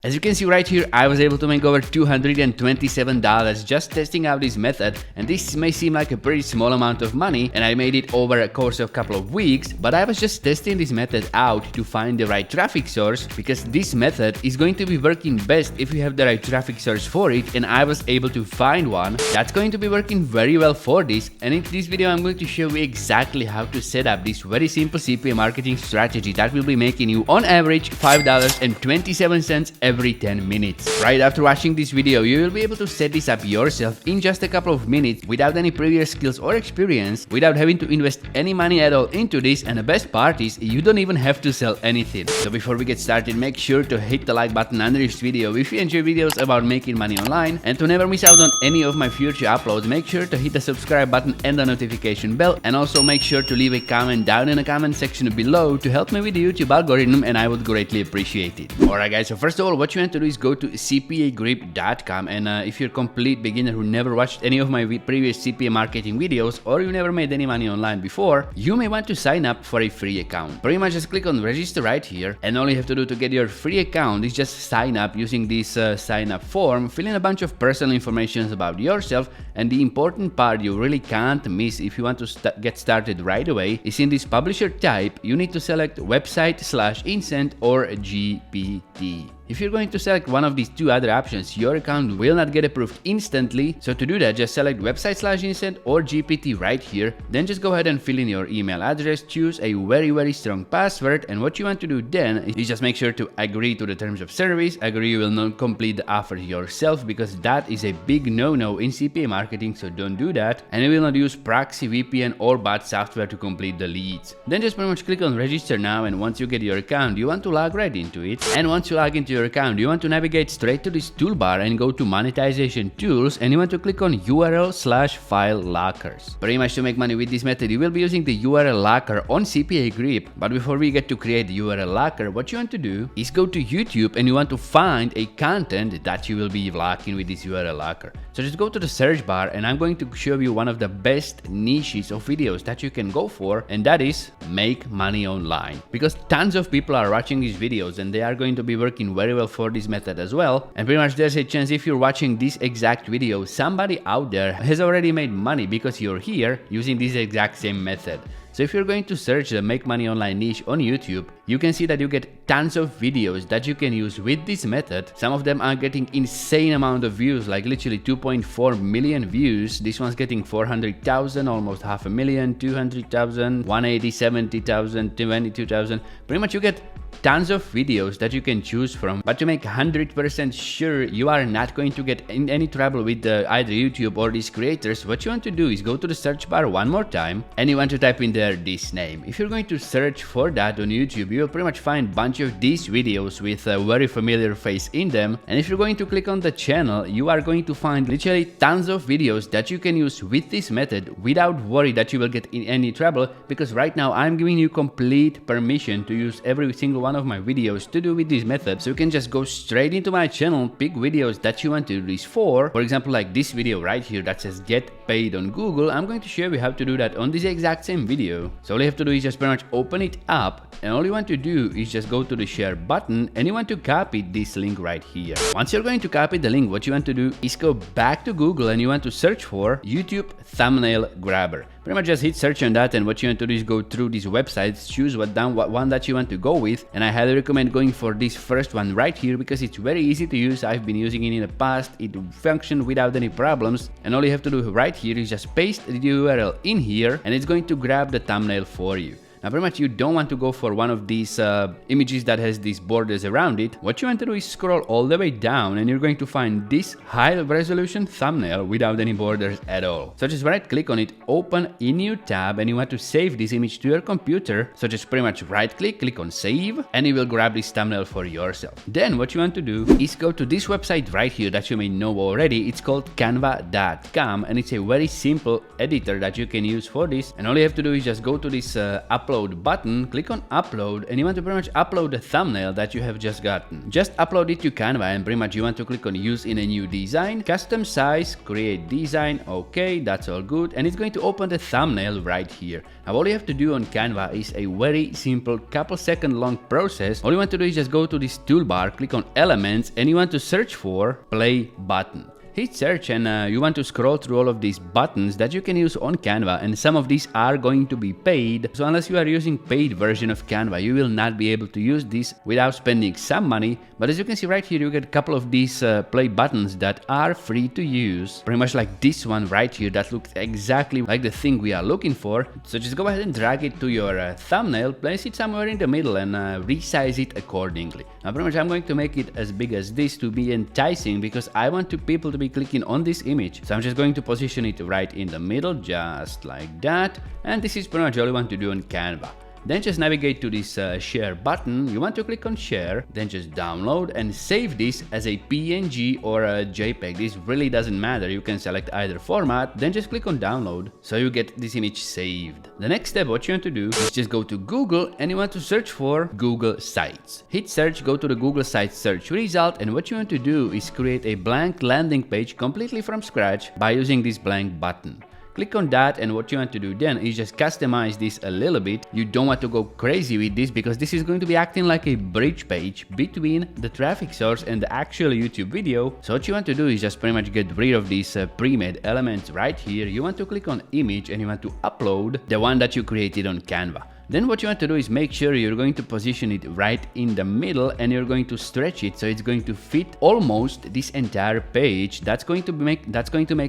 As you can see right here, I was able to make over $227 just testing out this method, and this may seem like a pretty small amount of money, and I made it over a course of a couple of weeks, but I was just testing this method out to find the right traffic source, because this method is going to be working best if you have the right traffic source for it, and I was able to find one that's going to be working very well for this. And in this video I'm going to show you exactly how to set up this very simple CPA marketing strategy that will be making you on average $5.27 every 10 minutes. Right after watching this video, you will be able to set this up yourself in just a couple of minutes without any previous skills or experience, without having to invest any money at all into this, and the best part is you don't even have to sell anything. So before we get started, make sure to hit the like button under this video if you enjoy videos about making money online, and to never miss out on any of my future uploads, make sure to hit the subscribe button and the notification bell, and also make sure to leave a comment down in the comment section below to help me with the YouTube algorithm, and I would greatly appreciate it. Alright guys, so first of all, what you want to do is go to cpagrip.com, and if you're a complete beginner who never watched any of my previous CPA marketing videos, or you never made any money online before, you may want to sign up for a free account. Pretty much just click on register right here, and all you have to do to get your free account is just sign up using this sign up form, fill in a bunch of personal information about yourself, and the important part you really can't miss if you want to get started right away is in this publisher type, you need to select website/incent or GPT. If you're going to select one of these two other options, your account will not get approved instantly. So to do that, just select website/incent or GPT right here. Then just go ahead and fill in your email address, choose a very strong password, and what you want to do then is just make sure to agree to the terms of service. Agree you will not complete the offer yourself, because that is a big no-no in CPA marketing, so don't do that. And you will not use proxy, VPN or bot software to complete the leads. Then just pretty much click on register now, and once you get your account, you want to log right into it. And once you log into your account, you want to navigate straight to this toolbar and go to monetization tools, and you want to click on URL/file lockers. Pretty much to make money with this method, you will be using the URL locker on CPA Grip. But before we get to create the URL locker, what you want to do is go to YouTube, and you want to find a content that you will be locking with this URL locker. So just go to the search bar, and I'm going to show you one of the best niches of videos that you can go for, and that is make money online. Because tons of people are watching these videos, and they are going to be working very well for this method as well. And pretty much there's a chance if you're watching this exact video, somebody out there has already made money because you're here using this exact same method. So if you're going to search the make money online niche on YouTube, you can see that you get tons of videos that you can use with this method. Some of them are getting insane amount of views, like literally 2.4 million views. This one's getting 400,000, almost 500,000, 200,000, 180, 70,000, 22,000. Pretty much you get tons of videos that you can choose from. But to make 100% sure you are not going to get in any trouble with either YouTube or these creators, what you want to do is go to the search bar one more time, and you want to type in there this name. If you're going to search for that on YouTube, you will pretty much find a bunch of these videos with a very familiar face in them. And if you're going to click on the channel, you are going to find literally tons of videos that you can use with this method without worry that you will get in any trouble, because right now I'm giving you complete permission to use every single one of my videos to do with this method. So you can just go straight into my channel, pick videos that you want to do this for. For example, like this video right here that says get paid on Google, I'm going to show you how to do that on this exact same video. So all you have to do is just pretty much open it up, and all you want to do is just go to the share button, and you want to copy this link right here. Once you're going to copy the link, what you want to do is go back to Google, and you want to search for YouTube thumbnail grabber. Pretty much just hit search on that, and what you want to do is go through these websites, choose what one that you want to go with, and I highly recommend going for this first one right here, because it's very easy to use. I've been using it in the past, it functioned without any problems, and all you have to do right here is just paste the URL in here, and it's going to grab the thumbnail for you. Now pretty much you don't want to go for one of these images that has these borders around it. What you want to do is scroll all the way down, and you're going to find this high resolution thumbnail without any borders at all. So just right click on it, open a new tab, and you want to save this image to your computer. So just pretty much right click, click on save, and you will grab this thumbnail for yourself. Then what you want to do is go to this website right here that you may know already. It's called canva.com, and it's a very simple editor that you can use for this. And all you have to do is just go to this upload upload button, click on upload, and you want to pretty much upload the thumbnail that you have just gotten. Just upload it to Canva, and pretty much you want to click on use in a new design, custom size, create design. Okay, that's all good, and it's going to open the thumbnail right here. Now all you have to do on Canva is a very simple couple second long process. All you want to do is just go to this toolbar, click on elements, and you want to search for play button. Hit search, and you want to scroll through all of these buttons that you can use on Canva, and some of these are going to be paid. So unless you are using paid version of Canva, you will not be able to use this without spending some money. But as you can see right here, you get a couple of these play buttons that are free to use. Pretty much like this one right here that looks exactly like the thing we are looking for. So just go ahead and drag it to your thumbnail, place it somewhere in the middle, and resize it accordingly. Now pretty much I'm going to make it as big as this to be enticing, because I want people to be clicking on this image. So I'm just going to position it right in the middle, just like that. And this is pretty much all you want to do on Canva. Then just navigate to this share button. You want to click on share, then just download and save this as a PNG or a JPEG. This really doesn't matter. You can select either format, then just click on download. So you get this image saved. The next step, what you want to do is just go to Google, and you want to search for Google Sites. Hit search, go to the Google Sites search result, and what you want to do is create a blank landing page completely from scratch by using this blank button. Click on that, and what you want to do then is just customize this a little bit. You don't want to go crazy with this, because this is going to be acting like a bridge page between the traffic source and the actual YouTube video. So what you want to do is just pretty much get rid of these pre-made elements right here. You want to click on image, and you want to upload the one that you created on Canva. Then what you want to do is make sure you're going to position it right in the middle, and you're going to stretch it so it's going to fit almost this entire page. That's going to make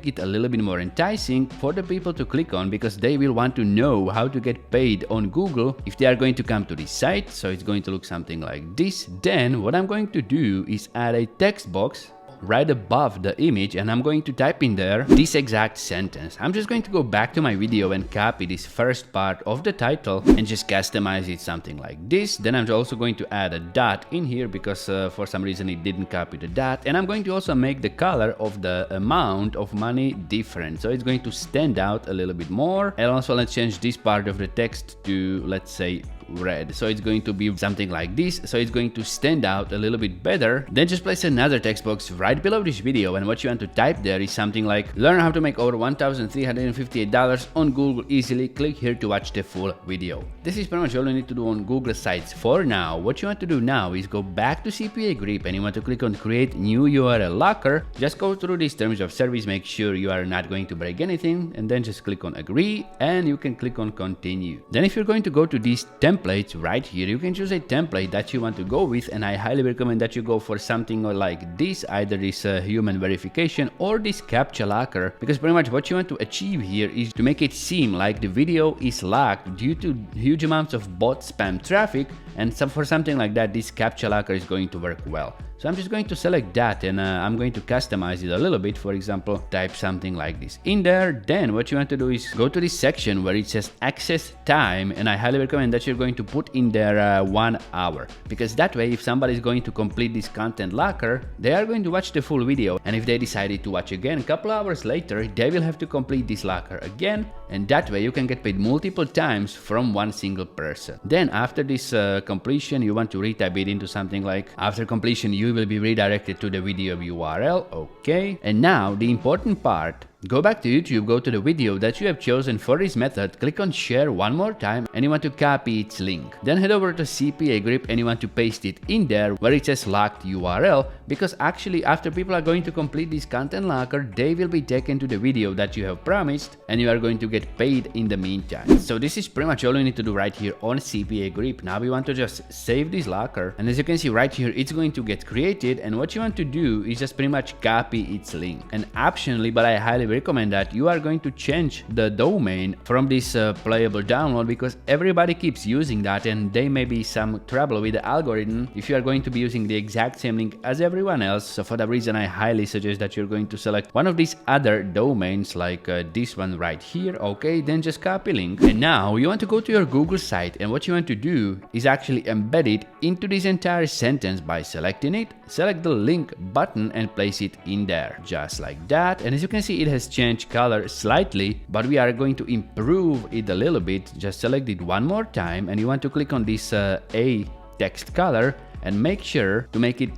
it a little bit more enticing for the people to click on, because they will want to know how to get paid on Google if they are going to come to this site. So it's going to look something like this. Then what I'm going to do is add a text box right above the image, and I'm going to type in there this exact sentence. I'm just going to go back to my video and copy this first part of the title and just customize it something like this. Then I'm also going to add a dot in here, because for some reason it didn't copy the dot, and I'm going to also make the color of the amount of money different, so it's going to stand out a little bit more. And also let's change this part of the text to, let's say, red, so it's going to be something like this, so it's going to stand out a little bit better. Then just place another text box right below this video, and what you want to type there is something like learn how to make over $1,358 on Google easily. Click here to watch the full video. This is pretty much all you need to do on Google Sites for now. What you want to do now is go back to CPA grip, and you want to click on create new URL locker. Just go through these terms of service, make sure you are not going to break anything, and then just click on agree, and you can click on continue. Then if you're going to go to these templates right here, you can choose a template that you want to go with, and I highly recommend that you go for something like this, either this human verification or this captcha locker, because pretty much what you want to achieve here is to make it seem like the video is locked due to huge amounts of bot spam traffic, and for something like that, this captcha locker is going to work well. So I'm just going to select that, and I'm going to customize it a little bit. For example, type something like this in there. Then what you want to do is go to this section where it says access time, and I highly recommend that you're going to put in there 1 hour, because that way if somebody is going to complete this content locker, they are going to watch the full video, and if they decided to watch again a couple hours later, they will have to complete this locker again, and that way you can get paid multiple times from one single person. Then after this completion, you want to retype it into something like after completion you will be redirected to the video URL. Okay, and now the important part. Go back to YouTube, go to the video that you have chosen for this method, click on share one more time, and you want to copy its link. Then head over to CPA grip, and you want to paste it in there where it says locked URL, because actually after people are going to complete this content locker, they will be taken to the video that you have promised, and you are going to get paid in the meantime. So this is pretty much all you need to do right here on CPA grip. Now we want to just save this locker, and as you can see right here, it's going to get created, and what you want to do is just pretty much copy its link. And optionally, but I highly recommend that you are going to change the domain from this playable download, because everybody keeps using that, and there may be some trouble with the algorithm if you are going to be using the exact same link as everyone else. So for that reason, I highly suggest that you're going to select one of these other domains, like this one right here. Okay, then just copy link, and now you want to go to your Google site, and what you want to do is actually embed it into this entire sentence by selecting it, select the link button, and place it in there just like that. And as you can see, it has has changed color slightly, but we are going to improve it a little bit. Just select it one more time and you want to click on this A text color and make sure to make it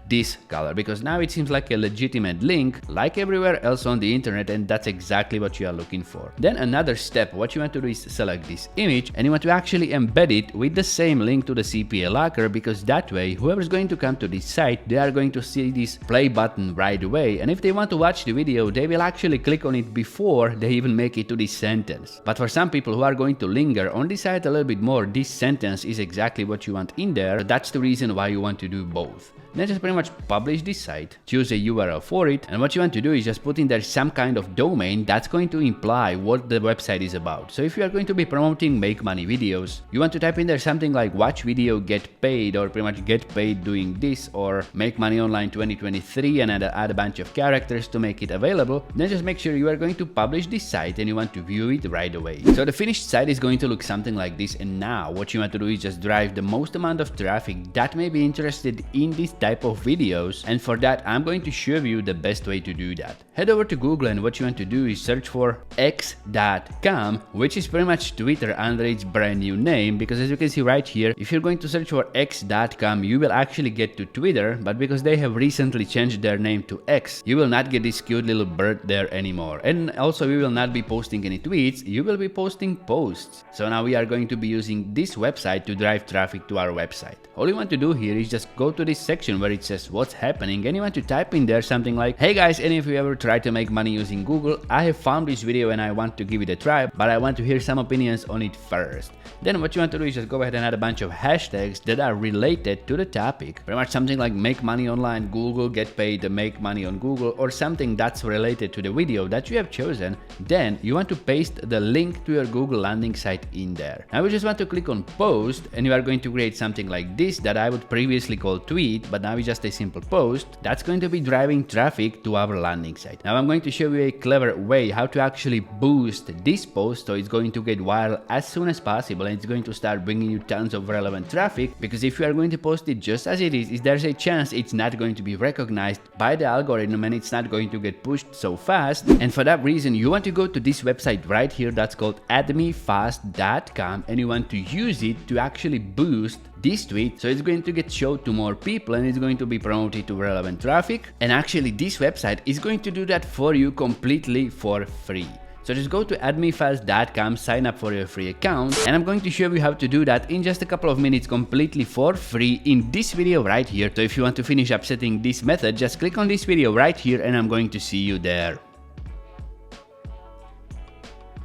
this color, because now it seems like a legitimate link like everywhere else on the internet, and that's exactly what you are looking for. Then another step, what you want to do is select this image and you want to actually embed it with the same link to the CPA locker, because that way whoever's going to come to this site, they are going to see this play button right away, and if they want to watch the video, they will actually click on it before they even make it to this sentence. But for some people who are going to linger on this site a little bit more, this sentence is exactly what you want in there. That's the reason why you want to do both. Then just pretty much publish this site, choose a URL for it, and what you want to do is just put in there some kind of domain that's going to imply what the website is about. So if you are going to be promoting make money videos, you want to type in there something like watch video get paid, or pretty much get paid doing this, or make money online 2023, and add a bunch of characters to make it available. Then just make sure you are going to publish this site and you want to view it right away. So the finished site is going to look something like this, and now what you want to do is just drive the most amount of traffic that may be interested in this type of videos, and for that I'm going to show you the best way to do that. Head over to Google and what you want to do is search for x.com, which is pretty much Twitter under its brand new name, because as you can see right here, if you're going to search for x.com, you will actually get to Twitter, but because they have recently changed their name to X, you will not get this cute little bird there anymore. And also we will not be posting any tweets, you will be posting posts. So now we are going to be using this website to drive traffic to our website. All you want to do here is just go to this section where it says what's happening, and you want to type in there something like, hey guys, any of you ever tried to make money using Google? I have found this video and I want to give it a try, but I want to hear some opinions on it first. Then what you want to do is just go ahead and add a bunch of hashtags that are related to the topic. Pretty much something like make money online Google, get paid to make money on Google, or something that's related to the video that you have chosen. Then you want to paste the link to your Google landing site in there. Now we just want to click on post, and you are going to create something like this that I would previously call tweet, but now it's just a simple post that's going to be driving traffic to our landing site. Now I'm going to show you a clever way how to actually boost this post so it's going to get viral as soon as possible, and it's going to start bringing you tons of relevant traffic, because if you are going to post it just as it is, there's a chance it's not going to be recognized by the algorithm and it's not going to get pushed so fast. And for that reason you want to go to this website right here that's called addmefast.com, and you want to use it to actually boost this tweet so it's going to get shown to more people and it's going to be promoted to relevant traffic. And actually this website is going to do that for you completely for free. So just go to addmefast.com, sign up for your free account, and I'm going to show you how to do that in just a couple of minutes completely for free in this video right here. So if you want to finish up setting this method, just click on this video right here and I'm going to see you there.